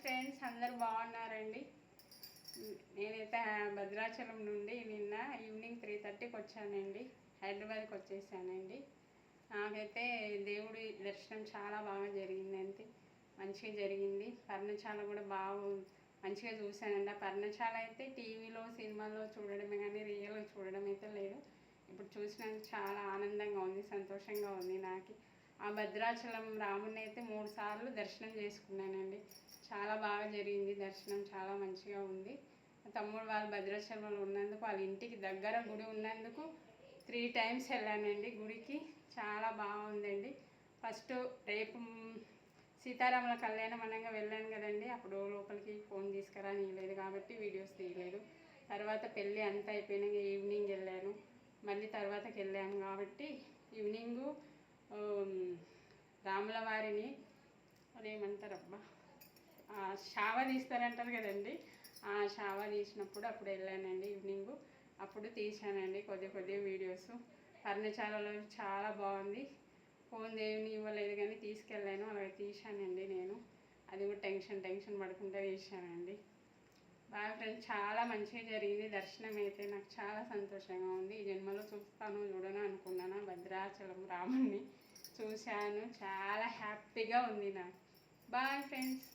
Friends, అందరు బాగున్నారండి. నేనైతే భద్రాచలం నుండి నిన్న ఈవినింగ్ 3:30కి వచ్చానండి. హైదరాబాద్కి వచ్చేసానండి. నాకైతే దేవుడి దర్శనం చాలా బాగా జరిగిందండి. మంచిగా జరిగింది. పర్ణశాల కూడా మంచిగా చూశానండి. ఆ పర్ణశాల అయితే టీవీలో సినిమాలో చూడడమే కానీ రియల్గా చూడడం అయితే లేదు. ఇప్పుడు చూసినందుకు చాలా ఆనందంగా ఉంది, సంతోషంగా ఉంది. నాకు ఆ భద్రాచలం రాముని అయితే 3 సార్లు దర్శనం చేసుకున్నానండి. చాలా బాగా జరిగింది దర్శనం, చాలా మంచిగా ఉంది. తమ్ముడు వాళ్ళు భద్రాచలంలో ఉన్నందుకు, వాళ్ళ ఇంటికి దగ్గర గుడి ఉన్నందుకు 3 టైమ్స్ వెళ్ళానండి గుడికి. చాలా బాగుందండి. ఫస్ట్ రేపు సీతారాముల కళ్యాణం అనగా వెళ్ళాను కదండి, అప్పుడు లోపలికి ఫోన్ తీసుకురానియలేదు కాబట్టి వీడియోస్ తీయలేదు. తర్వాత పెళ్ళి అంతా అయిపోయినాక ఈవినింగ్ వెళ్ళాను. మళ్ళీ తర్వాతకి వెళ్ళాము కాబట్టి ఈవినింగు రాముల వారిని అదేమంటారబ్బా, షావ తీస్తారంటారు కదండి, ఆ షావ తీసినప్పుడు అప్పుడు వెళ్ళానండి ఈవినింగు. అప్పుడు తీసానండి కొద్ది వీడియోస్. పర్ణశాలలో చాలా బాగుంది. ఫోన్ దేవుని ఇవ్వలేదు కానీ తీసుకెళ్ళాను, అలా తీసానండి నేను. అది కూడా టెన్షన్ పడుకుంటూ తీసానండి. బాగా ఫ్రెండ్స్, చాలా మంచిగా జరిగింది దర్శనం అయితే. నాకు చాలా సంతోషంగా ఉంది. ఈ జన్మలో చూడను అనుకున్నాను. భద్రాచలం రాముడిని చూశాను, చాలా హ్యాపీగా ఉంది నాకు. Bye friends.